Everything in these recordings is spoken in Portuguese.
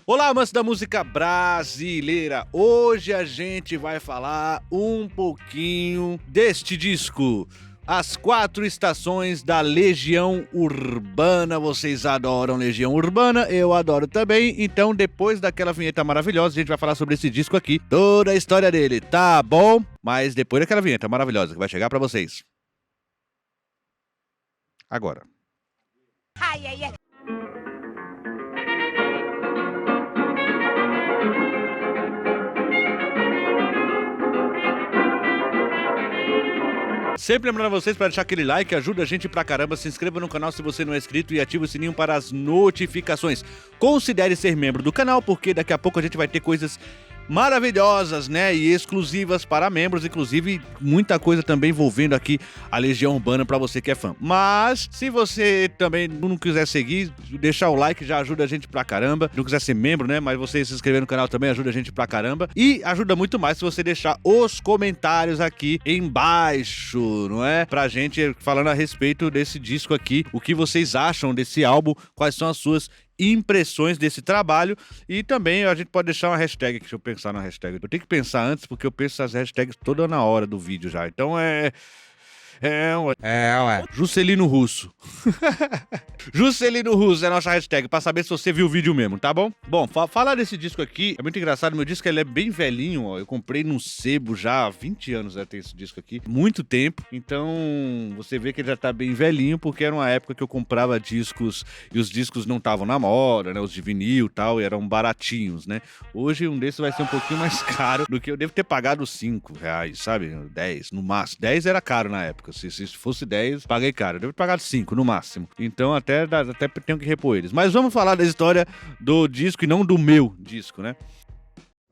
Olá, amantes da música brasileira! Hoje a gente vai falar um pouquinho deste disco, As Quatro Estações da Legião Urbana. Vocês adoram Legião Urbana, eu adoro também. Então, depois daquela vinheta maravilhosa, a gente vai falar sobre esse disco aqui, toda a história dele, tá bom? Mas depois daquela vinheta maravilhosa que vai chegar pra vocês. Agora. Ai, ai, ai. Sempre lembrando a vocês para deixar aquele like, ajuda a gente pra caramba, se inscreva no canal se você não é inscrito e ative o sininho para as notificações. Considere ser membro do canal, porque daqui a pouco a gente vai ter coisas maravilhosas, né, e exclusivas para membros, inclusive muita coisa também envolvendo aqui a Legião Urbana para você que é fã. Mas se você também não quiser seguir, deixar o like já ajuda a gente pra caramba. Não quiser ser membro, né, mas você se inscrever no canal também ajuda a gente pra caramba. E ajuda muito mais se você deixar os comentários aqui embaixo, não é? Pra gente falando a respeito desse disco aqui, o que vocês acham desse álbum, quais são as suas impressões desse trabalho. E também a gente pode deixar uma hashtag, deixa eu pensar na hashtag. Eu tenho que pensar antes, porque eu penso as hashtags toda na hora do vídeo já. Então ué. Juscelino Russo. Juscelino Russo é a nossa hashtag, pra saber se você viu o vídeo mesmo, tá bom? Bom, falar desse disco aqui é muito engraçado. Meu disco ele é bem velhinho, ó. Eu comprei num sebo já há 20 anos, já tem esse disco aqui. Muito tempo. Então, você vê que ele já tá bem velhinho, porque era uma época que eu comprava discos e os discos não estavam na moda, né? Os de vinil e tal, e eram baratinhos, né? Hoje um desses vai ser um pouquinho mais caro do que eu devo ter pagado R$5, sabe? 10, no máximo. 10 era caro na época. Se fosse 10, paguei caro. Eu devo ter pagado 5 no máximo. Então até tenho que repor eles. Mas vamos falar da história do disco e não do meu disco, né?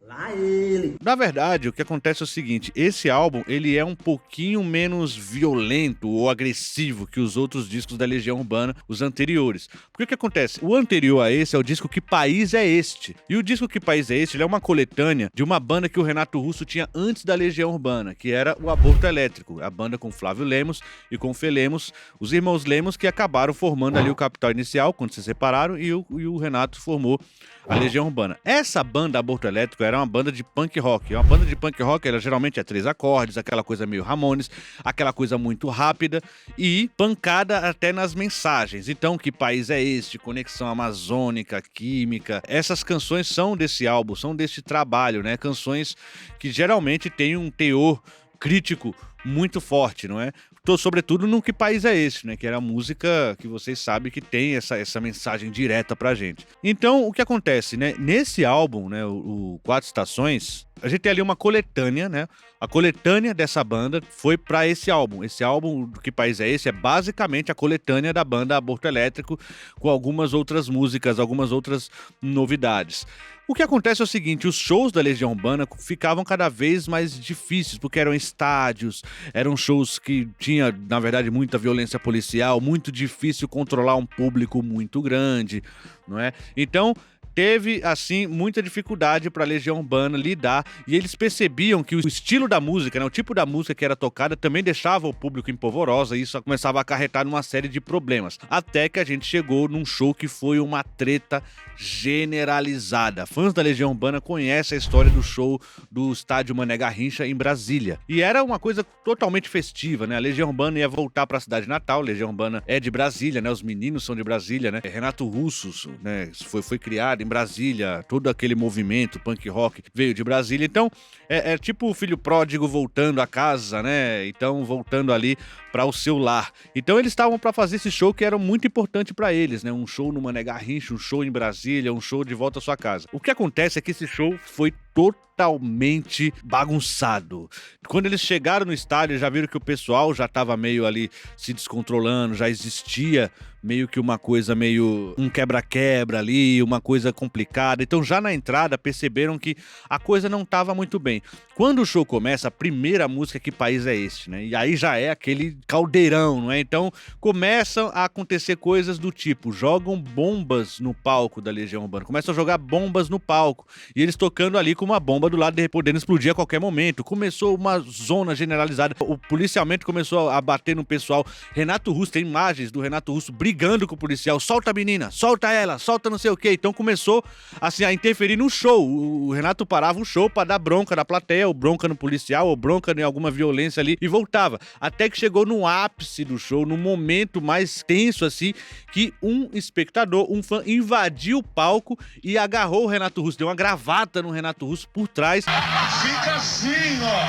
Lá ele. Na verdade, o que acontece é o seguinte, esse álbum, ele é um pouquinho menos violento ou agressivo que os outros discos da Legião Urbana, os anteriores. Porque o que acontece? O anterior a esse é o disco Que País é Este? E o disco Que País é Este? Ele é uma coletânea de uma banda que o Renato Russo tinha antes da Legião Urbana, que era o Aborto Elétrico, a banda com Flávio Lemos e com Fê Lemos, os irmãos Lemos que acabaram formando ali o Capital Inicial, quando se separaram, e o Renato formou a Legião Urbana. Essa banda Aborto Elétrico era uma banda de punk rock. Uma banda de punk rock, ela geralmente é 3 acordes, aquela coisa meio Ramones, aquela coisa muito rápida e pancada até nas mensagens. Então, Que País é Este? Conexão Amazônica, Química. Essas canções são desse álbum, são desse trabalho, né? Canções que geralmente têm um teor crítico muito forte, não é? Sobretudo no Que País é Esse, né? Que era a música que vocês sabem que tem essa mensagem direta pra gente. Então, o que acontece, né? Nesse álbum, né? O Quatro Estações, a gente tem ali uma coletânea, né? A coletânea dessa banda foi pra esse álbum. Esse álbum do Que País é Esse? É basicamente a coletânea da banda Aborto Elétrico, com algumas outras músicas, algumas outras novidades. O que acontece é o seguinte, os shows da Legião Urbana ficavam cada vez mais difíceis, porque eram estádios, eram shows que tinha, na verdade, muita violência policial, muito difícil controlar um público muito grande, não é? Então, teve, assim, muita dificuldade para a Legião Urbana lidar, e eles percebiam que o estilo da música, né, o tipo da música que era tocada também deixava o público em polvorosa, e isso começava a acarretar numa série de problemas. Até que a gente chegou num show que foi uma treta generalizada. Fãs da Legião Urbana conhecem a história do show do estádio Mané Garrincha em Brasília. E era uma coisa totalmente festiva, né? A Legião Urbana ia voltar para a cidade natal, a Legião Urbana é de Brasília, né? Os meninos são de Brasília, né? Renato Russo, né? Foi criado em Brasília, todo aquele movimento punk rock veio de Brasília. Então, é tipo o filho pródigo voltando a casa, né? Então, voltando ali para o seu lar. Então, eles estavam para fazer esse show que era muito importante para eles, né? Um show no Mané Garrincha, um show em Brasília, um show de volta à sua casa. O que acontece é que esse show foi totalmente bagunçado. Quando eles chegaram no estádio, já viram que o pessoal já estava meio ali se descontrolando, já existia meio que uma coisa meio um quebra-quebra ali, uma coisa complicada. Então já na entrada perceberam que a coisa não estava muito bem. Quando o show começa, a primeira música, Que País é Este, né? E aí já é aquele caldeirão, não é? Então começam a acontecer coisas do tipo, jogam bombas no palco da Legião Urbana, começam a jogar bombas no palco, e eles tocando ali com uma bomba bomba do lado, podendo explodir a qualquer momento. Começou uma zona generalizada. O policiamento começou a bater no pessoal. Renato Russo, tem imagens do Renato Russo brigando com o policial. Solta a menina, solta ela, solta não sei o quê. Então começou, assim, a interferir no show. O Renato parava o show pra dar bronca na plateia, ou bronca no policial, ou bronca em alguma violência ali, e voltava. Até que chegou no ápice do show, no momento mais tenso, assim, que um espectador, um fã, invadiu o palco e agarrou o Renato Russo. Deu uma gravata no Renato Russo por trás. Fica assim, ó.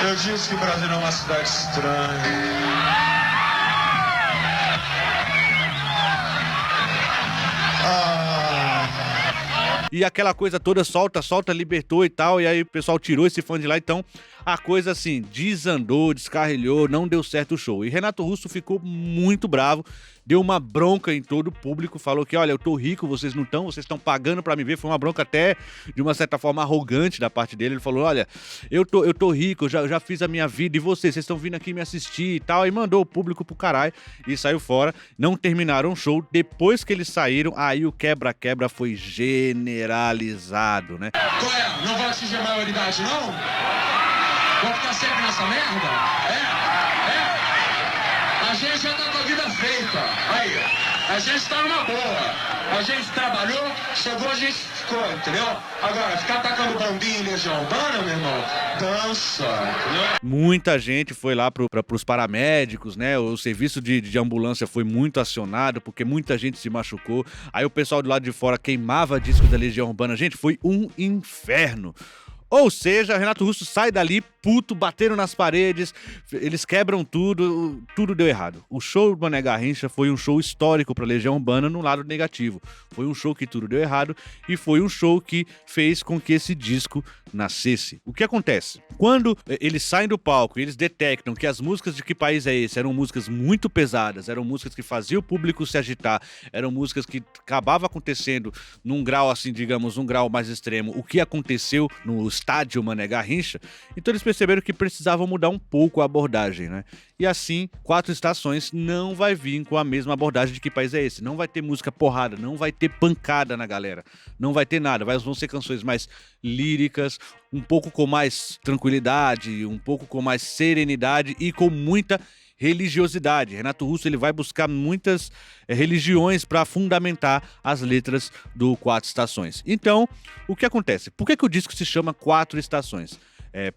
Eu disse que Brasília é uma cidade estranha. E aquela coisa toda, solta, libertou e tal, e aí o pessoal tirou esse fã de lá, então a coisa assim, desandou, descarrilhou, não deu certo o show. E Renato Russo ficou muito bravo, deu uma bronca em todo o público, falou que, olha, eu tô rico, vocês não estão, vocês estão pagando pra me ver. Foi uma bronca até, de uma certa forma, arrogante da parte dele. Ele falou, olha, eu tô rico, eu já fiz a minha vida, e vocês estão vindo aqui me assistir e tal, e mandou o público pro caralho, e saiu fora. Não terminaram o show, depois que eles saíram, aí o quebra-quebra foi generalizado, né? Qual é? Não vai atingir a maioridade, não? Vou ficar sempre nessa merda? A gente já tá com a vida feita. Aí, a gente tá numa boa. A gente trabalhou, chegou, a gente ficou, entendeu? Agora, ficar atacando bombinha em Legião Urbana, meu irmão, dança, entendeu? Muita gente foi lá pros paramédicos, né? O serviço de ambulância foi muito acionado, porque muita gente se machucou. Aí o pessoal do lado de fora queimava discos da Legião Urbana. Gente, foi um inferno. Ou seja, Renato Russo sai dali, puto, bateram nas paredes, eles quebram tudo, tudo deu errado. O show do Mané Garrincha foi um show histórico pra Legião Urbana no lado negativo. Foi um show que tudo deu errado e foi um show que fez com que esse disco nascesse. O que acontece? Quando eles saem do palco e eles detectam que as músicas de Que País é Esse eram músicas muito pesadas, eram músicas que faziam o público se agitar, eram músicas que acabava acontecendo num grau, assim, digamos, um grau mais extremo, o que aconteceu no estádio Mané Garrincha, então eles perceberam que precisavam mudar um pouco a abordagem, né? E assim, Quatro Estações não vai vir com a mesma abordagem de Que País é Esse. Não vai ter música porrada, não vai ter pancada na galera, não vai ter nada. Vão ser canções mais líricas, um pouco com mais tranquilidade, um pouco com mais serenidade e com muita religiosidade. Renato Russo, ele vai buscar muitas religiões para fundamentar as letras do Quatro Estações. Então, o que acontece? Por que o disco se chama Quatro Estações?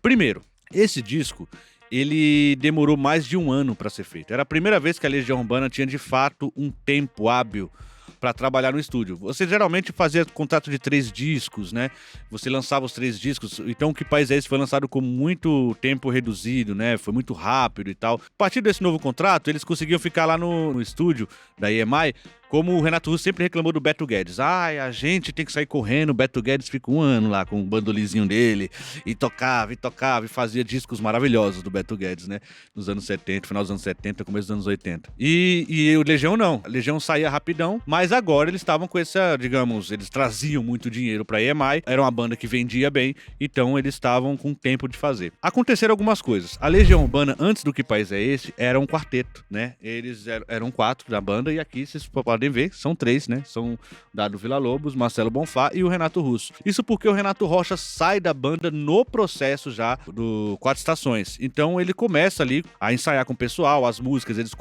Primeiro, esse disco, ele demorou mais de um ano para ser feito. Era a primeira vez que a Legião Urbana tinha, de fato, um tempo hábil para trabalhar no estúdio. Você geralmente fazia contrato de 3 discos, né? Você lançava os 3 discos. Então, o Que País é Esse foi lançado com muito tempo reduzido, né? Foi muito rápido e tal. A partir desse novo contrato, eles conseguiam ficar lá no estúdio da EMI, como o Renato Russo sempre reclamou do Beto Guedes. A gente tem que sair correndo, o Beto Guedes fica um ano lá com o bandolizinho dele, e tocava, e fazia discos maravilhosos do Beto Guedes, né? Nos anos 70, final dos anos 70, começo dos anos 80. E o Legião não. A Legião saía rapidão, mas agora eles estavam com essa, digamos, eles traziam muito dinheiro pra EMI, era uma banda que vendia bem, então eles estavam com tempo de fazer. Aconteceram algumas coisas. A Legião Urbana, antes do Que País é Esse, era um quarteto, né? Eles eram 4 da banda, e aqui vocês podem ver, são 3, né? São Dado Villa-Lobos, Marcelo Bonfá e o Renato Russo. Isso porque o Renato Rocha sai da banda no processo já do Quatro Estações. Então ele começa ali a ensaiar com o pessoal, as músicas, eles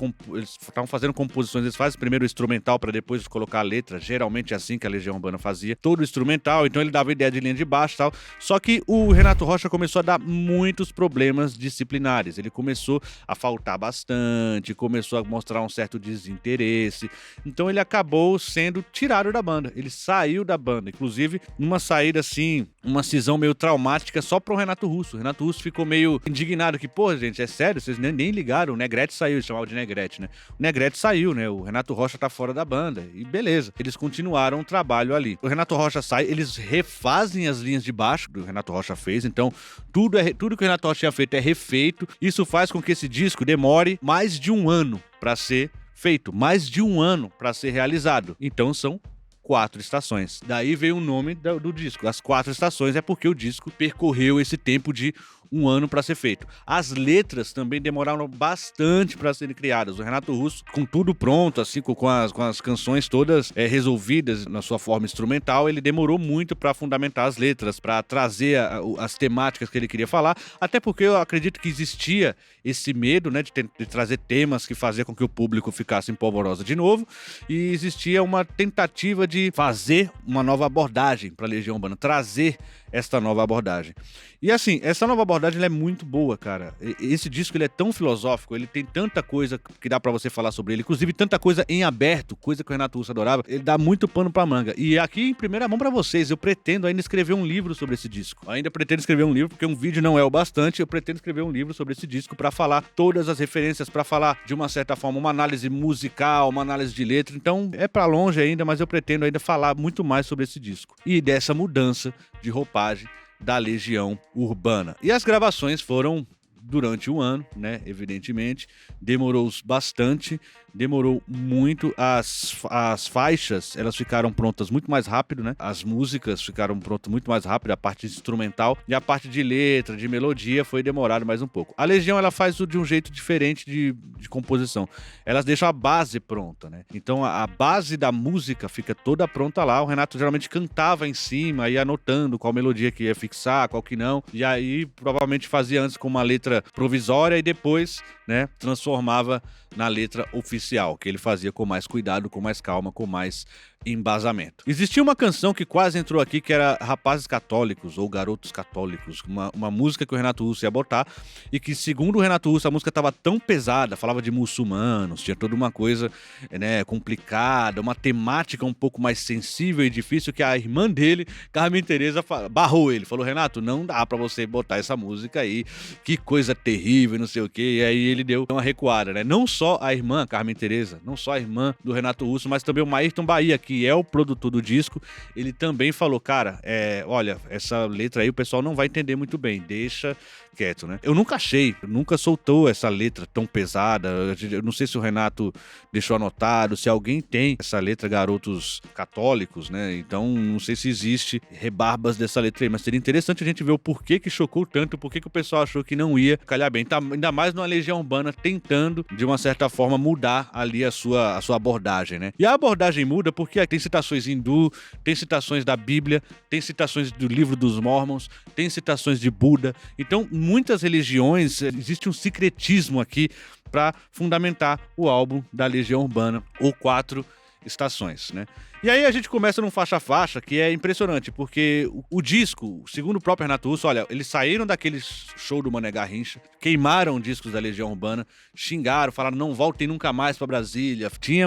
estavam fazendo composições, eles fazem primeiro o instrumental para depois colocar a letra, geralmente é assim que a Legião Urbana fazia, todo o instrumental, então ele dava ideia de linha de baixo e tal. Só que o Renato Rocha começou a dar muitos problemas disciplinares, ele começou a faltar bastante, começou a mostrar um certo desinteresse, então ele acabou sendo tirado da banda. Ele saiu da banda. Inclusive, numa saída assim, uma cisão meio traumática só pro Renato Russo. O Renato Russo ficou meio indignado que, pô, gente, é sério? Vocês nem ligaram. O Negrete saiu, eles chamavam de Negrete, né? O Negrete saiu, né? O Renato Rocha tá fora da banda. E beleza. Eles continuaram o trabalho ali. O Renato Rocha sai, eles refazem as linhas de baixo que o Renato Rocha fez. Então, tudo que o Renato Rocha tinha feito é refeito. Isso faz com que esse disco demore mais de um ano pra ser feito, mais de um ano para ser realizado. Então são 4 estações. Daí veio o nome do disco. As 4 estações é porque o disco percorreu esse tempo de um ano para ser feito. As letras também demoraram bastante para serem criadas. O Renato Russo, com tudo pronto, assim, com as canções todas resolvidas na sua forma instrumental, ele demorou muito para fundamentar as letras, para trazer as temáticas que ele queria falar, até porque eu acredito que existia esse medo, né, de trazer temas que fazia com que o público ficasse empolvorosa de novo, e existia uma tentativa de fazer uma nova abordagem para a Legião Urbana, trazer esta nova abordagem. E assim, essa nova abordagem ela é muito boa, cara. Esse disco ele é tão filosófico, ele tem tanta coisa que dá pra você falar sobre ele, inclusive tanta coisa em aberto, coisa que o Renato Russo adorava, ele dá muito pano pra manga. E aqui, em primeira mão pra vocês, eu pretendo ainda escrever um livro sobre esse disco. Ainda pretendo escrever um livro, porque um vídeo não é o bastante, eu pretendo escrever um livro sobre esse disco pra falar todas as referências, pra falar, de uma certa forma, uma análise musical, uma análise de letra. Então, é pra longe ainda, mas eu pretendo ainda falar muito mais sobre esse disco. E dessa mudança de roupagem da Legião Urbana. E as gravações foram durante um ano, né? Evidentemente, demorou bastante, demorou muito. As faixas, elas ficaram prontas muito mais rápido, né? As músicas ficaram prontas muito mais rápido, a parte instrumental, e a parte de letra, de melodia, foi demorado mais um pouco. A Legião, ela faz de um jeito diferente de composição. Elas deixam a base pronta, né? Então, a base da música fica toda pronta lá. O Renato geralmente cantava em cima, ia anotando qual melodia que ia fixar, qual que não, e aí provavelmente fazia antes com uma letra provisória e depois, né, transformava na letra oficial, que ele fazia com mais cuidado, com mais calma, com mais embasamento. Existia uma canção que quase entrou aqui, que era Rapazes Católicos ou Garotos Católicos, uma música que o Renato Russo ia botar e que, segundo o Renato Russo, a música estava tão pesada, falava de muçulmanos, tinha toda uma coisa, né, complicada, uma temática um pouco mais sensível e difícil, que a irmã dele, Carmen Teresa, barrou ele, falou: Renato, não dá pra você botar essa música aí, que coisa terrível, não sei o quê. E aí ele deu uma recuada, né? Não só a irmã Carmen Teresa, não só a irmã do Renato Russo, mas também o Maírton Bahia, que é o produtor do disco, ele também falou: cara, olha, essa letra aí o pessoal não vai entender muito bem, deixa quieto, né? Eu nunca soltou essa letra tão pesada. Eu não sei se o Renato deixou anotado, se alguém tem essa letra Garotos Católicos, né? Então não sei se existe rebarbas dessa letra aí, mas seria interessante a gente ver o porquê que chocou tanto, porquê que o pessoal achou que não ia calhar bem. Tá, ainda mais numa Legião Urbana tentando, de uma certa forma, mudar ali a sua abordagem, né? E a abordagem muda porque tem citações hindu, tem citações da Bíblia, tem citações do livro dos Mormons, tem citações de Buda. Então, muitas religiões, existe um secretismo aqui para fundamentar o álbum da Legião Urbana, ou 4 estações, né? E aí a gente começa num faixa-faixa que é impressionante, porque o disco, segundo o próprio Renato Russo, olha, eles saíram daquele show do Mané Garrincha, queimaram discos da Legião Urbana, xingaram, falaram: não voltem nunca mais pra Brasília. Tinha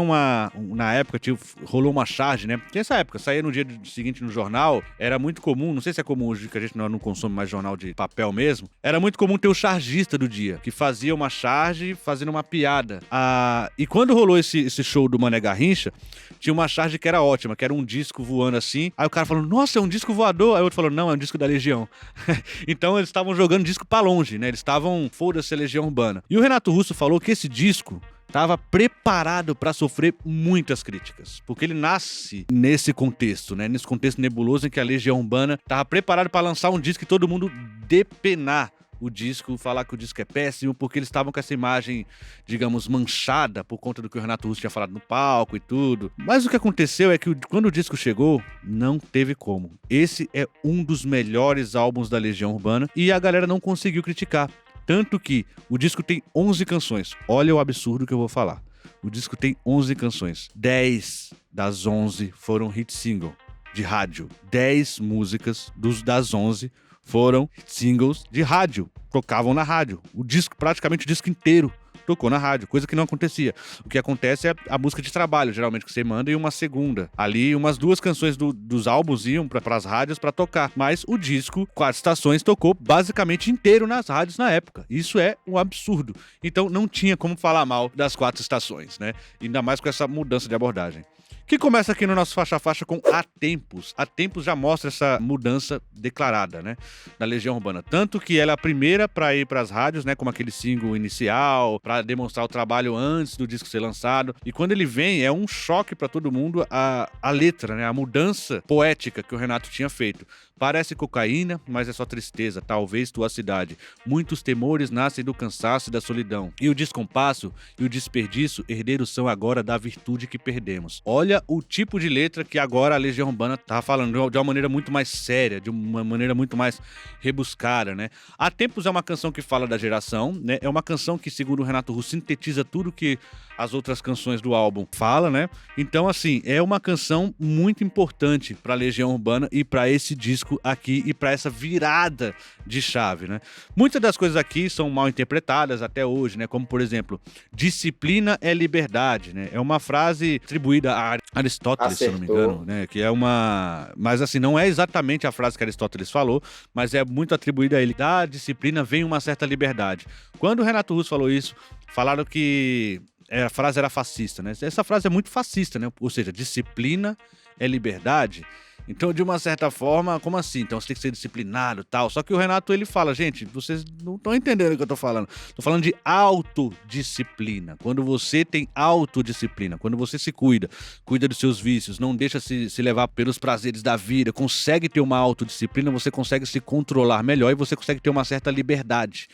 na época, rolou uma charge, né? Tinha essa época, saía no dia seguinte no jornal, era muito comum, não sei se é comum hoje que a gente não consome mais jornal de papel mesmo, era muito comum ter o chargista do dia, que fazia uma charge fazendo uma piada. E quando rolou esse show do Mané Garrincha, tinha uma charge que era ótima, que era um disco voando assim. Aí o cara falou: nossa, é um disco voador. Aí o outro falou: não, é um disco da Legião. Então eles estavam jogando disco pra longe, né? Eles estavam, foda-se a Legião Urbana. E o Renato Russo falou que esse disco estava preparado para sofrer muitas críticas, porque ele nasce nesse contexto, né? Nesse contexto nebuloso em que a Legião Urbana estava preparado para lançar um disco e todo mundo depenar o disco, falar que o disco é péssimo, porque eles estavam com essa imagem, digamos, manchada por conta do que o Renato Russo tinha falado no palco e tudo. Mas o que aconteceu é que quando o disco chegou, não teve como. Esse é um dos melhores álbuns da Legião Urbana e a galera não conseguiu criticar. Tanto que o disco tem 11 canções. Olha o absurdo que eu vou falar. O disco tem 11 canções. 10 das 11 foram hit single de rádio. 10 músicas das 11 foram singles de rádio, tocavam na rádio. Praticamente o disco inteiro tocou na rádio, coisa que não acontecia. O que acontece é a música de trabalho, geralmente, que você manda, e uma segunda. Ali, umas 2 canções dos álbuns iam para as rádios para tocar. Mas o disco, 4 estações, tocou basicamente inteiro nas rádios na época. Isso é um absurdo. Então, não tinha como falar mal das 4 estações, né? Ainda mais com essa mudança de abordagem. Que começa aqui no nosso faixa-faixa com Há Tempos. Há Tempos já mostra essa mudança declarada, né, da Legião Urbana. Tanto que ela é a primeira para ir para as rádios, né, como aquele single inicial, para demonstrar o trabalho antes do disco ser lançado. E quando ele vem, é um choque para todo mundo a letra, né, a mudança poética que o Renato tinha feito. Parece cocaína, mas é só tristeza, talvez tua cidade. Muitos temores nascem do cansaço e da solidão. E o descompasso e o desperdício, herdeiros são agora da virtude que perdemos. Olha o tipo de letra que agora a Legião Urbana tá falando, de uma maneira muito mais séria, de uma maneira muito mais rebuscada, né? Há Tempos é uma canção que fala da geração, né? É uma canção que, segundo o Renato Russo, sintetiza tudo que as outras canções do álbum fala, né? Então, assim, é uma canção muito importante pra Legião Urbana e pra esse disco aqui e pra essa virada de chave, né? Muitas das coisas aqui são mal interpretadas até hoje, né? Como, por exemplo, disciplina é liberdade, né? É uma frase atribuída a Aristóteles, se eu não me engano, né? Que é uma... Mas, assim, não é exatamente a frase que Aristóteles falou, mas é muito atribuída a ele. Da disciplina vem uma certa liberdade. Quando o Renato Russo falou isso, falaram que a frase era fascista, né? Essa frase é muito fascista, né? Ou seja, disciplina é liberdade. Então, de uma certa forma, como assim? Então você tem que ser disciplinado e tal. Só que o Renato, ele fala, gente, vocês não estão entendendo o que eu tô falando. Tô falando de autodisciplina. Quando você tem autodisciplina, quando você se cuida dos seus vícios, não deixa se levar pelos prazeres da vida, consegue ter uma autodisciplina, você consegue se controlar melhor e você consegue ter uma certa liberdade.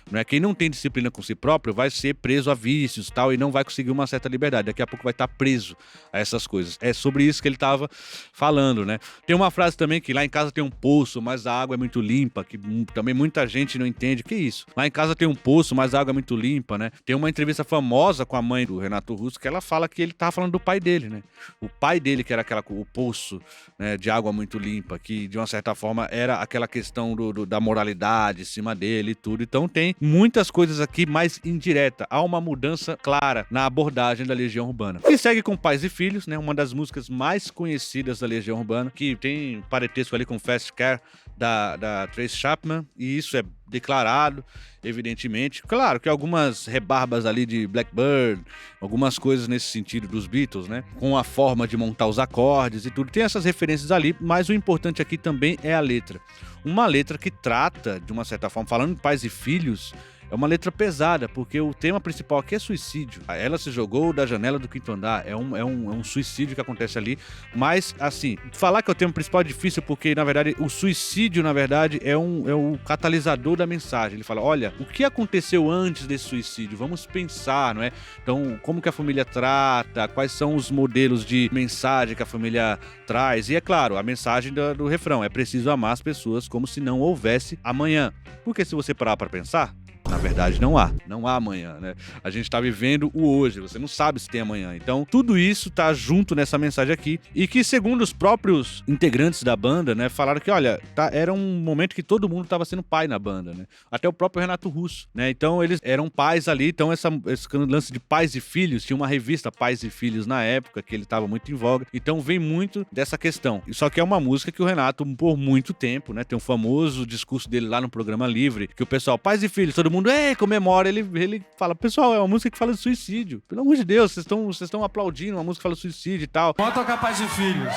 Não é? Quem não tem disciplina com si próprio vai ser preso a vícios e tal, e não vai conseguir uma certa liberdade. Daqui a pouco vai estar preso a essas coisas. É sobre isso que ele estava falando, né? Tem uma frase também que lá em casa tem um poço, mas a água é muito limpa, que também muita gente não entende. Que isso? Lá em casa tem um poço, mas a água é muito limpa, né? Tem uma entrevista famosa com a mãe do Renato Russo que ela fala que ele tava falando do pai dele, né? O pai dele que era o poço, né, de água muito limpa, que de uma certa forma era aquela questão da moralidade em cima dele e tudo. Então tem muitas coisas aqui mais indireta. Há uma mudança clara na abordagem da Legião Urbana. E segue com Pais e Filhos, né? Uma das músicas mais conhecidas da Legião Urbana, que tem parentesco ali com Fast Car da Tracy Chapman, e isso é declarado, evidentemente. Claro que algumas rebarbas ali de Blackbird, algumas coisas nesse sentido dos Beatles, né? Com a forma de montar os acordes e tudo. Tem essas referências ali, mas o importante aqui também é a letra. Uma letra que trata, de uma certa forma, falando de pais e filhos, é uma letra pesada, porque o tema principal aqui é suicídio. Ela se jogou da janela do 5º andar, é um suicídio que acontece ali, mas, assim, falar que é o tema principal é difícil, porque, na verdade, o suicídio, na verdade, é o catalisador da mensagem. Ele fala, olha, o que aconteceu antes desse suicídio? Vamos pensar, não é? Então, como que a família trata, quais são os modelos de mensagem que a família traz, e, é claro, a mensagem do refrão, é preciso amar as pessoas como se não houvesse amanhã. Porque se você parar pra pensar, na verdade, não há amanhã, né? A gente tá vivendo o hoje, você não sabe se tem amanhã. Então, tudo isso tá junto nessa mensagem aqui, e que, segundo os próprios integrantes da banda, né, falaram que, olha, era um momento que todo mundo tava sendo pai na banda, né? Até o próprio Renato Russo, né? Então, eles eram pais ali, então esse lance de pais e filhos, tinha uma revista Pais e Filhos na época, que ele tava muito em voga. Então, vem muito dessa questão. Só que é uma música que o Renato, por muito tempo, né, tem um famoso discurso dele lá no Programa Livre, que o pessoal, pais e filhos, todo mundo comemora, ele fala, pessoal, é uma música que fala de suicídio. Pelo amor de Deus, vocês estão aplaudindo uma música que fala de suicídio e tal. Vamos tocar Pais e Filhos.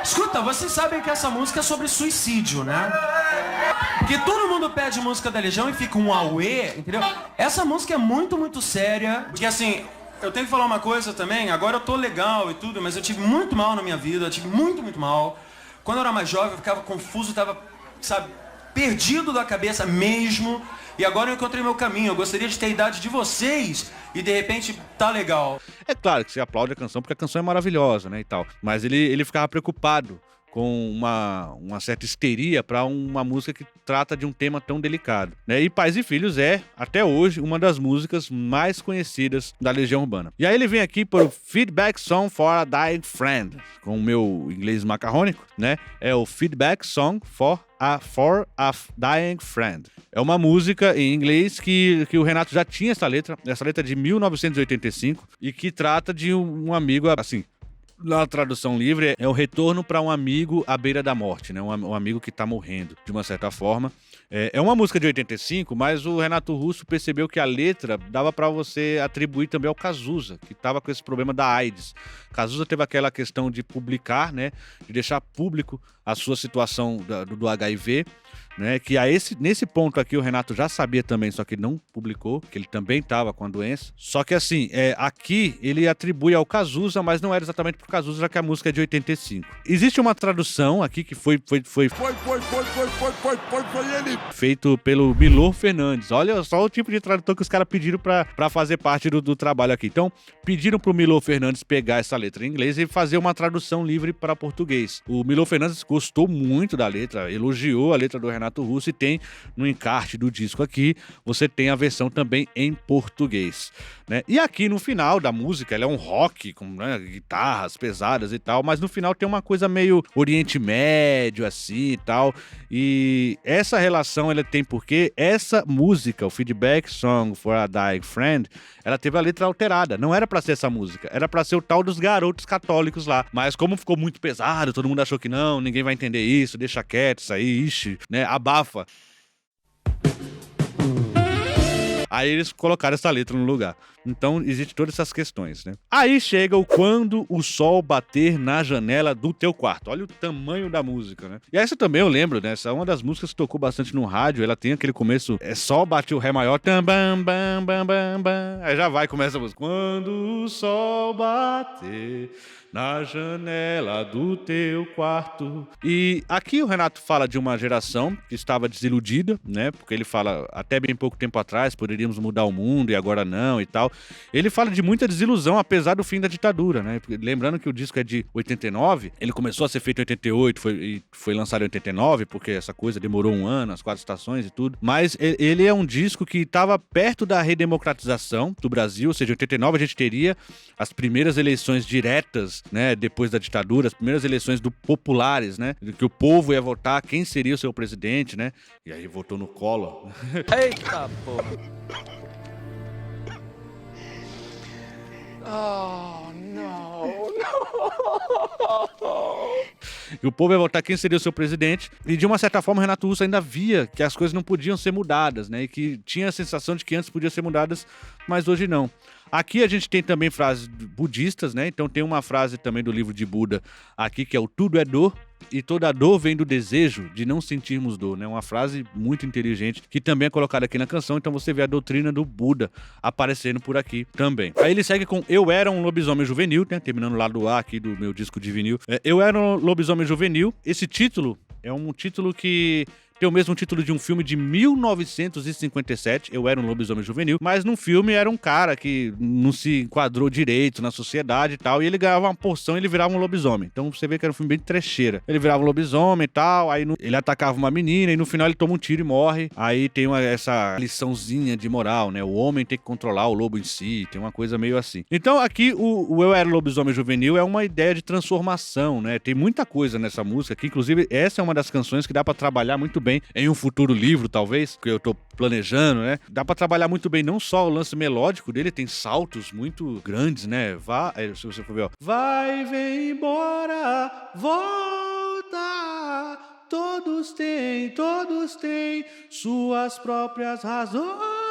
Escuta, vocês sabem que essa música é sobre suicídio, né? Porque todo mundo pede música da Legião e fica um auê, entendeu? Essa música é muito, muito séria. Porque, assim, eu tenho que falar uma coisa também, agora eu tô legal e tudo, mas eu tive muito mal na minha vida, eu tive muito, muito mal. Quando eu era mais jovem, eu ficava confuso, tava, sabe, perdido da cabeça mesmo. E agora eu encontrei meu caminho. Eu gostaria de ter a idade de vocês e, de repente, tá legal. É claro que você aplaude a canção porque a canção é maravilhosa, né, e tal. Mas ele ficava preocupado com uma certa histeria para uma música que trata de um tema tão delicado, né? E Pais e Filhos é, até hoje, uma das músicas mais conhecidas da Legião Urbana. E aí ele vem aqui para o Feedback Song for a Dying Friend, com o meu inglês macarrônico, né? É o Feedback Song for a Dying Friend. É uma música em inglês que o Renato já tinha essa letra é de 1985, e que trata de um amigo, assim, na tradução livre, é o retorno para um amigo à beira da morte, né? Um amigo que tá morrendo, de uma certa forma. É uma música de 85, mas o Renato Russo percebeu que a letra dava para você atribuir também ao Cazuza, que tava com esse problema da AIDS. Cazuza teve aquela questão de publicar, né? De deixar público a sua situação do HIV. né? Que nesse ponto aqui o Renato já sabia também, só que ele não publicou, que ele também estava com a doença. Só que assim, aqui ele atribui ao Cazuza, mas não era exatamente pro Cazuza, já que a música é de 85. Existe uma tradução aqui que foi ele feito pelo Milor Fernandes. Olha só o tipo de tradutor que os caras pediram pra fazer parte do trabalho aqui. Então, pediram pro Milor Fernandes pegar essa letra em inglês e fazer uma tradução livre para português. O Milor Fernandes gostou muito da letra, elogiou a letra do Renato Russo e tem no encarte do disco aqui, você tem a versão também em português, né? E aqui no final da música, ela é um rock com, né, guitarras pesadas e tal, mas no final tem uma coisa meio Oriente Médio assim e tal, e essa relação ela tem porque essa música, o Feedback Song for a Dying Friend, ela teve a letra alterada, não era pra ser essa música, era pra ser o tal dos garotos católicos lá, mas como ficou muito pesado, todo mundo achou que não, ninguém vai entender isso, deixa quieto isso aí, ixi, né, abafa. Aí eles colocaram essa letra no lugar. Então, existe todas essas questões, né? Aí chega o Quando o Sol Bater na Janela do Teu Quarto. Olha o tamanho da música, né? E essa também eu lembro, né? Essa é uma das músicas que tocou bastante no rádio. Ela tem aquele começo, Sol bate o Ré maior. Tam, bam, bam, bam, bam, bam. Aí já vai, começa a música. Quando o sol bater na janela do teu quarto. E aqui o Renato fala de uma geração que estava desiludida, né? Porque ele fala, até bem pouco tempo atrás, poderíamos mudar o mundo e agora não e tal. Ele fala de muita desilusão, apesar do fim da ditadura, né? Lembrando que o disco é de 89, ele começou a ser feito em 88 foi lançado em 89, porque essa coisa demorou um ano, as 4 estações e tudo. Mas ele é um disco que estava perto da redemocratização do Brasil, ou seja, em 89 a gente teria as primeiras eleições diretas, né, depois da ditadura, as primeiras eleições populares, né, que o povo ia votar quem seria o seu presidente, né, e aí votou no Collor. Eita porra! Oh, não. E o povo ia votar quem seria o seu presidente, e de uma certa forma o Renato Russo ainda via que as coisas não podiam ser mudadas, né, e que tinha a sensação de que antes podiam ser mudadas, mas hoje não. Aqui a gente tem também frases budistas, né? Então tem uma frase também do livro de Buda aqui que é o tudo é dor e toda dor vem do desejo de não sentirmos dor, né? Uma frase muito inteligente que também é colocada aqui na canção, então você vê a doutrina do Buda aparecendo por aqui também. Aí ele segue com Eu Era um Lobisomem Juvenil, né? Terminando lá do A aqui do meu disco de vinil. Eu Era um Lobisomem Juvenil. Esse título é um título que tem o mesmo título de um filme de 1957, Eu Era um Lobisomem Juvenil, mas no filme era um cara que não se enquadrou direito na sociedade e tal, e ele ganhava uma porção e ele virava um lobisomem. Então você vê que era um filme bem trecheira. Ele virava um lobisomem e tal, aí ele atacava uma menina e no final ele toma um tiro e morre. Aí tem essa liçãozinha de moral, né? O homem tem que controlar o lobo em si, tem uma coisa meio assim. Então aqui o Eu Era um Lobisomem Juvenil é uma ideia de transformação, né? Tem muita coisa nessa música, que inclusive essa é uma das canções que dá pra trabalhar muito bem em um futuro livro, talvez, que eu tô planejando, né? Dá pra trabalhar muito bem não só o lance melódico dele, tem saltos muito grandes, né? Se você for ver, ó. Vai, vem embora, volta, todos têm suas próprias razões.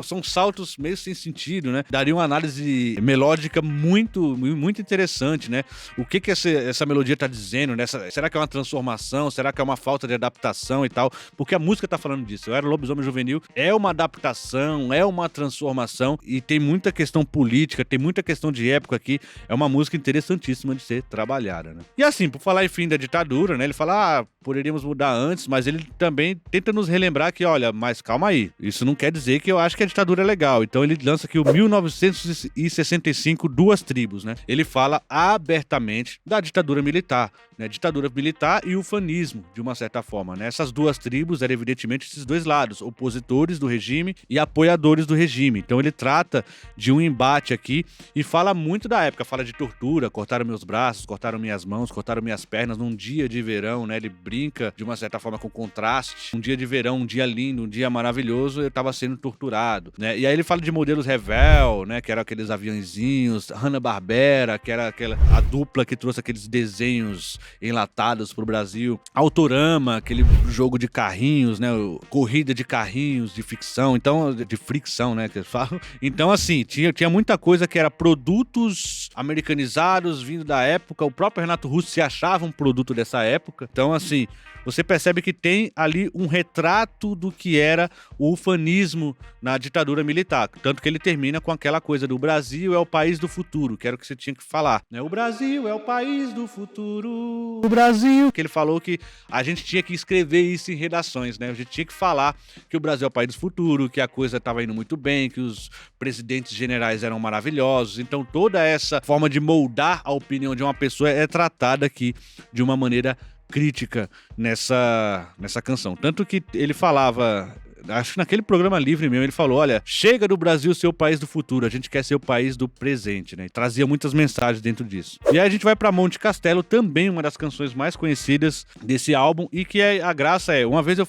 São saltos meio sem sentido, né? Daria uma análise melódica muito, muito interessante, né? O que essa melodia tá dizendo, né? Será que é uma transformação? Será que é uma falta de adaptação e tal? Porque a música tá falando disso. Eu Era Lobisomem Juvenil é uma adaptação, é uma transformação e tem muita questão política, tem muita questão de época aqui. É uma música interessantíssima de ser trabalhada, né? E assim, por falar em fim da ditadura, né? Ele fala, poderíamos mudar antes, mas ele também tenta nos relembrar que, olha, mas calma aí, isso não quer dizer que eu acho que a ditadura é legal. Então ele lança aqui o 1965, Duas Tribos, né? Ele fala abertamente da ditadura militar, né? Ditadura militar e ufanismo, de uma certa forma, né? Essas duas tribos eram evidentemente esses dois lados, opositores do regime e apoiadores do regime. Então ele trata de um embate aqui e fala muito da época, fala de tortura, cortaram meus braços, cortaram minhas mãos, cortaram minhas pernas num dia de verão, né? Ele brinca de uma certa forma com contraste. Um dia de verão, um dia lindo, um dia maravilhoso, eu tava sendo torturado americanizado, né? E aí ele fala de modelos Revell, né? Que eram aqueles aviãozinhos, Hanna-Barbera, que era a dupla que trouxe aqueles desenhos enlatados pro Brasil, Autorama, aquele jogo de carrinhos, né? Corrida de carrinhos, de ficção, então, de fricção, né? Que eles falam. Então, assim, tinha muita coisa que era produtos americanizados vindo da época. O próprio Renato Russo se achava um produto dessa época. Então, assim, você percebe que tem ali um retrato do que era o ufanismo na ditadura militar. Tanto que ele termina com aquela coisa do Brasil é o país do futuro, que era o que você tinha que falar, né? O Brasil é o país do futuro. O Brasil. Que ele falou que a gente tinha que escrever isso em redações, né? A gente tinha que falar que o Brasil é o país do futuro, que a coisa estava indo muito bem, que os presidentes generais eram maravilhosos. Então toda essa forma de moldar a opinião de uma pessoa é tratada aqui de uma maneira crítica nessa canção. Tanto que ele falava, acho que naquele programa livre mesmo, ele falou, olha, chega do Brasil ser o país do futuro, a gente quer ser o país do presente, né? E trazia muitas mensagens dentro disso. E aí a gente vai pra Monte Castelo, também uma das canções mais conhecidas desse álbum, e que a graça é, uma vez eu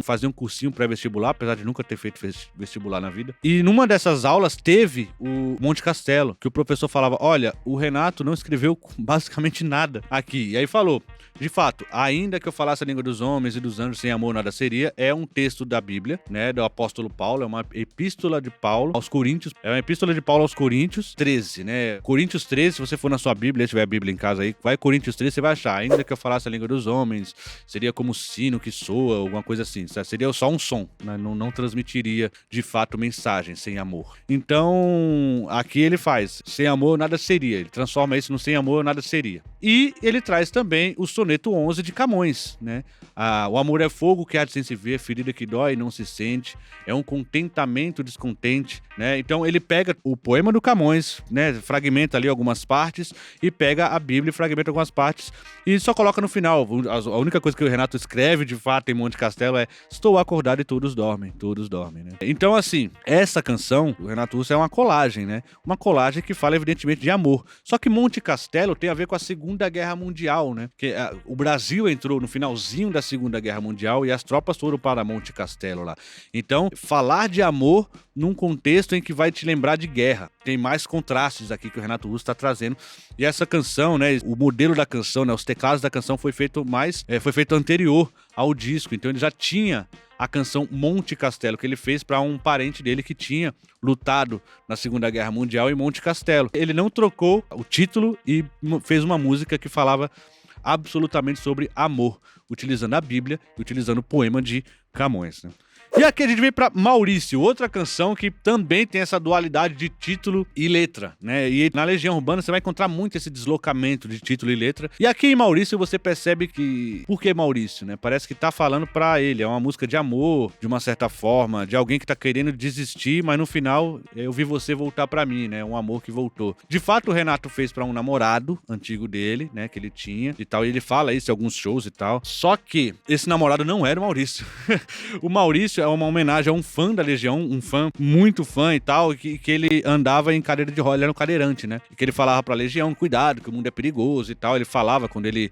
fazia um cursinho pré-vestibular, apesar de nunca ter feito vestibular na vida, e numa dessas aulas teve o Monte Castelo, que o professor falava, olha, o Renato não escreveu basicamente nada aqui. E aí falou, de fato, ainda que eu falasse a língua dos homens e dos anjos, sem amor nada seria, é um texto da Bíblia, né, do apóstolo Paulo, é uma epístola de Paulo aos Coríntios, é uma epístola de Paulo aos Coríntios 13, né, Coríntios 13, se você for na sua Bíblia, se tiver a Bíblia em casa aí, vai Coríntios 13, você vai achar, ainda que eu falasse a língua dos homens, seria como sino que soa, alguma coisa assim, seria só um som, né? Não transmitiria, de fato, mensagem sem amor. Então, aqui ele faz, sem amor nada seria, ele transforma isso no sem amor nada seria. E ele traz também o soneto 11 de Camões, né, o amor é fogo que há de sem se ver, ferida que dói e não se sente, é um contentamento descontente, né? Então ele pega o poema do Camões, né, fragmenta ali algumas partes e pega a Bíblia e fragmenta algumas partes e só coloca no final. A única coisa que o Renato escreve de fato em Monte Castelo é estou acordado e todos dormem, né? Então assim, essa canção do Renato Russo é uma colagem, né? Uma colagem que fala evidentemente de amor. Só que Monte Castelo tem a ver com a Segunda Guerra Mundial, né? Porque o Brasil entrou no finalzinho da Segunda Guerra Mundial e as tropas foram para Monte Castelo lá. Então, falar de amor num contexto em que vai te lembrar de guerra. Tem mais contrastes aqui que o Renato Russo está trazendo. E essa canção, né, o modelo da canção, né, os teclados da canção foi feito anterior ao disco. Então ele já tinha a canção Monte Castelo, que ele fez para um parente dele que tinha lutado na Segunda Guerra Mundial em Monte Castelo. Ele não trocou o título e fez uma música que falava absolutamente sobre amor, utilizando a Bíblia e utilizando o poema de Camões, né? E aqui a gente vem pra Maurício, outra canção que também tem essa dualidade de título e letra, né? E na Legião Urbana você vai encontrar muito esse deslocamento de título e letra. E aqui em Maurício você percebe que... Por que Maurício, né? Parece que tá falando pra ele, é uma música de amor, de uma certa forma, de alguém que tá querendo desistir, mas no final eu vi você voltar pra mim, né? Um amor que voltou. De fato o Renato fez pra um namorado antigo dele, né? Que ele tinha e tal, e ele fala isso em alguns shows e tal. Só que esse namorado não era o Maurício. O Maurício é uma homenagem a um fã da Legião, um fã, muito fã e tal, que ele andava em cadeira de roda, ele era um cadeirante, né? E que ele falava pra Legião, cuidado, que o mundo é perigoso e tal. Ele falava quando ele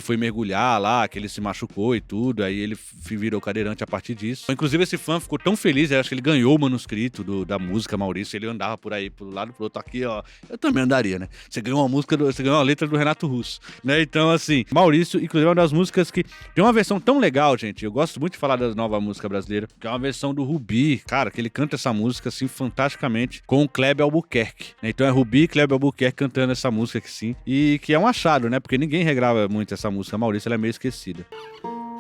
foi mergulhar lá, que ele se machucou e tudo, aí ele virou cadeirante a partir disso. Inclusive esse fã ficou tão feliz, eu acho que ele ganhou o manuscrito da música Maurício, ele andava por aí, pro lado pro outro, aqui, ó, eu também andaria, né? Você ganhou uma letra do Renato Russo, né? Então, assim, Maurício, inclusive, é uma das músicas que tem uma versão tão legal, gente, eu gosto muito de falar da nova música brasileira, que é uma versão do Rubi, cara, que ele canta essa música, assim, fantasticamente, com o Kleber Albuquerque, né? Então é Rubi e Kleber Albuquerque cantando essa música aqui, sim, e que é um achado, né? Porque ninguém regrava muito essa música, a Maurício, ela é meio esquecida.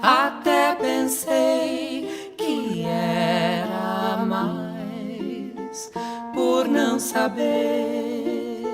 Até pensei que era mais, por não saber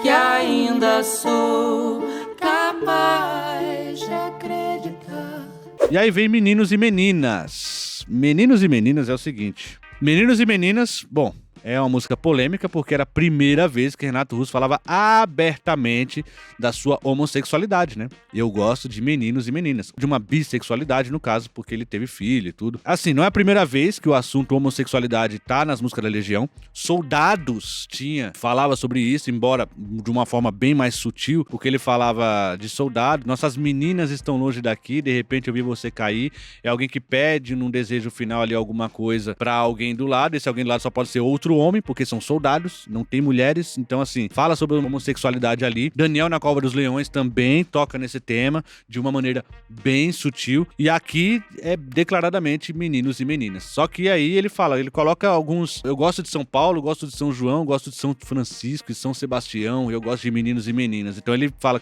que ainda sou capaz de acreditar. E aí vem Meninos e Meninas. Meninos e Meninas é o seguinte. Meninos e Meninas, bom, É uma música polêmica porque era a primeira vez que Renato Russo falava abertamente da sua homossexualidade, né? Eu gosto de meninos e meninas. De uma bissexualidade, no caso, porque ele teve filho e tudo. Assim, não é a primeira vez que o assunto homossexualidade tá nas músicas da Legião. Soldados falava sobre isso, embora de uma forma bem mais sutil, porque ele falava de soldado. Nossas meninas estão longe daqui, de repente eu vi você cair. É alguém que pede num desejo final ali alguma coisa pra alguém do lado. Esse alguém do lado só pode ser outro homem, porque são soldados, não tem mulheres. Então, assim, fala sobre a homossexualidade ali. Daniel na Cova dos Leões também toca nesse tema de uma maneira bem sutil. E aqui é declaradamente meninos e meninas. Só que aí ele coloca alguns... Eu gosto de São Paulo, gosto de São João, gosto de São Francisco e São Sebastião, eu gosto de meninos e meninas. Então ele fala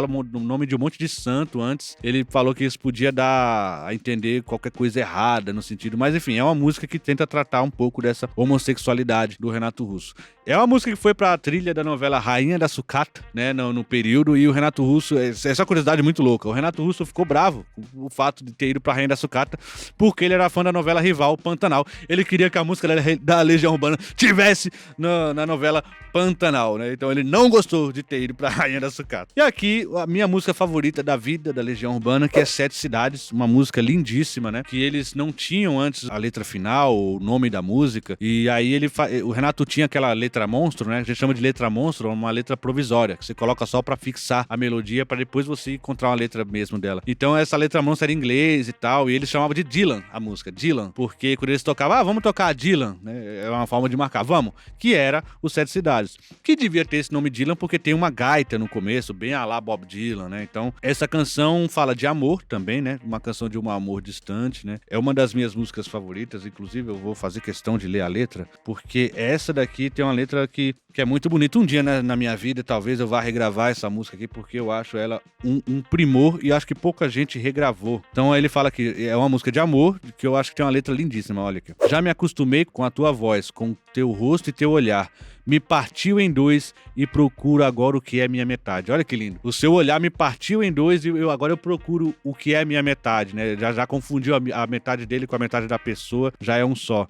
o nome de um monte de santo antes. Ele falou que isso podia dar a entender qualquer coisa errada no sentido, mas enfim, é uma música que tenta tratar um pouco dessa homossexualidade do Renato Russo. É uma música que foi pra trilha da novela Rainha da Sucata, né, no período, e o Renato Russo, essa curiosidade muito louca, o Renato Russo ficou bravo com o fato de ter ido pra Rainha da Sucata, porque ele era fã da novela rival Pantanal. Ele queria que a música da Legião Urbana tivesse na novela Pantanal, né, então ele não gostou de ter ido pra Rainha da Sucata. E aqui, a minha música favorita da vida da Legião Urbana, que é Sete Cidades, uma música lindíssima, né, que eles não tinham antes a letra final, o nome da música, e aí o Renato tinha aquela letra monstro, né? A gente chama de letra monstro, uma letra provisória, que você coloca só pra fixar a melodia, pra depois você encontrar uma letra mesmo dela. Então essa letra monstro era em inglês e tal, e eles chamavam de Dylan, a música, Dylan, porque quando eles tocavam, vamos tocar Dylan, né? É uma forma de marcar, vamos, que era os Sete Cidades, que devia ter esse nome Dylan porque tem uma gaita no começo, bem a lá Bob Dylan, né? Então essa canção fala de amor também, né? Uma canção de um amor distante, né? É uma das minhas músicas favoritas, inclusive eu vou fazer questão de ler a letra, porque essa daqui tem uma letra que é muito bonita. Um dia na minha vida, talvez eu vá regravar essa música aqui, porque eu acho ela um primor e acho que pouca gente regravou. Então aí ele fala que é uma música de amor, que eu acho que tem uma letra lindíssima, olha aqui. Já me acostumei com a tua voz, com teu rosto e teu olhar. Me partiu em dois e procuro agora o que é minha metade. Olha que lindo. O seu olhar me partiu em dois e agora eu procuro o que é minha metade, né? Já confundiu a metade dele com a metade da pessoa, já é um só.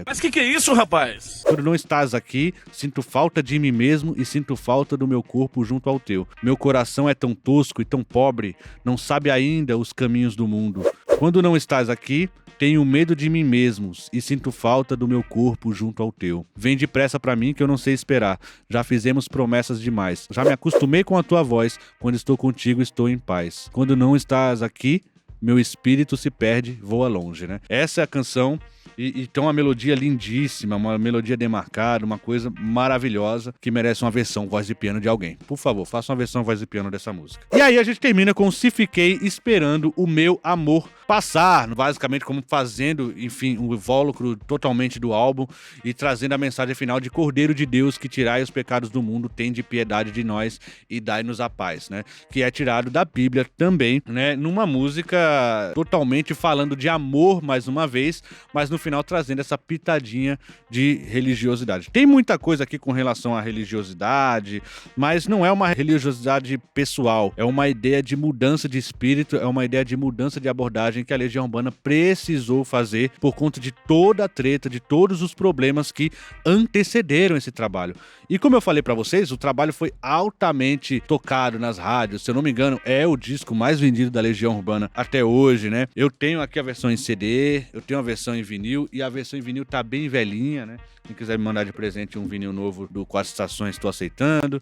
Mas que é isso, rapaz? Quando não estás aqui, sinto falta de mim mesmo e sinto falta do meu corpo junto ao teu. Meu coração é tão tosco e tão pobre, não sabe ainda os caminhos do mundo. Quando não estás aqui, tenho medo de mim mesmo e sinto falta do meu corpo junto ao teu. Vem depressa pra mim que eu não sei esperar. Já fizemos promessas demais. Já me acostumei com a tua voz. Quando estou contigo, estou em paz. Quando não estás aqui, meu espírito se perde, voa longe, né? Essa é a canção. E tem uma melodia lindíssima, uma melodia demarcada, uma coisa maravilhosa que merece uma versão voz de piano de alguém. Por favor, faça uma versão voz de piano dessa música. E aí a gente termina com Se Fiquei Esperando o Meu Amor Passar, basicamente como fazendo, enfim, um invólucro totalmente do álbum e trazendo a mensagem final de Cordeiro de Deus que tirai os pecados do mundo, tende piedade de nós e dai-nos a paz, né? Que é tirado da Bíblia também, né? Numa música totalmente falando de amor mais uma vez, mas no final trazendo essa pitadinha de religiosidade. Tem muita coisa aqui com relação à religiosidade, mas não é uma religiosidade pessoal, é uma ideia de mudança de espírito, é uma ideia de mudança de abordagem que a Legião Urbana precisou fazer por conta de toda a treta, de todos os problemas que antecederam esse trabalho. E como eu falei pra vocês, o trabalho foi altamente tocado nas rádios, se eu não me engano, é o disco mais vendido da Legião Urbana até hoje, né? Eu tenho aqui a versão em CD, eu tenho a versão em vinil, e a versão em vinil tá bem velhinha, né? Quem quiser me mandar de presente um vinil novo do Quatro Estações, tô aceitando,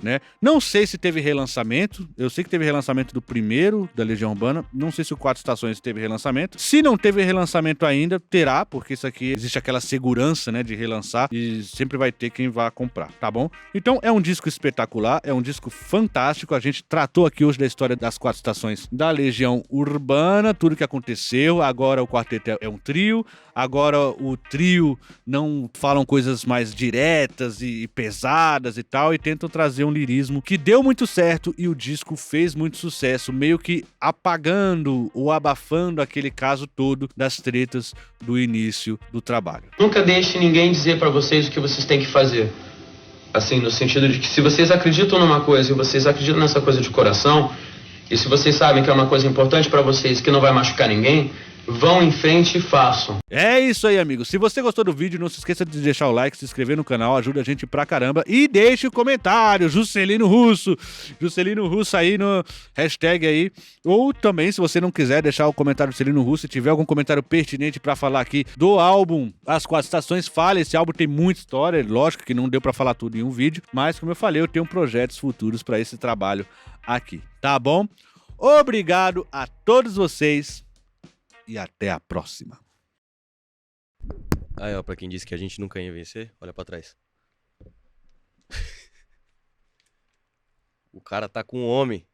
né? Não sei se teve relançamento, eu sei que teve relançamento do primeiro da Legião Urbana, não sei se o Quatro Estações teve relançamento. Se não teve relançamento ainda, terá, porque isso aqui existe aquela segurança, né, de relançar e sempre vai ter quem vá comprar, tá bom? Então é um disco espetacular, é um disco fantástico, a gente tratou aqui hoje da história das Quatro Estações da Legião Urbana, tudo que aconteceu, agora o quarteto é um trio, agora o trio não falam coisas mais diretas e pesadas e tal, e tentam trazer um lirismo que deu muito certo e o disco fez muito sucesso, meio que apagando ou abafando aquele caso todo das tretas do início do trabalho. Nunca deixe ninguém dizer pra vocês o que vocês têm que fazer. Assim, no sentido de que se vocês acreditam numa coisa e vocês acreditam nessa coisa de coração, e se vocês sabem que é uma coisa importante pra vocês que não vai machucar ninguém, vão em frente e façam. É isso aí, amigo. Se você gostou do vídeo, não se esqueça de deixar o like, se inscrever no canal, ajuda a gente pra caramba. E deixe o comentário, Juscelino Russo aí no hashtag aí. Ou também, se você não quiser deixar o comentário Juscelino Russo, se tiver algum comentário pertinente pra falar aqui do álbum As Quatro Estações, fale. Esse álbum tem muita história, lógico que não deu pra falar tudo em um vídeo, mas como eu falei, eu tenho projetos futuros pra esse trabalho aqui, tá bom? Obrigado a todos vocês e até a próxima. Aí, ó, pra quem disse que a gente nunca ia vencer, olha pra trás. O cara tá com um homem.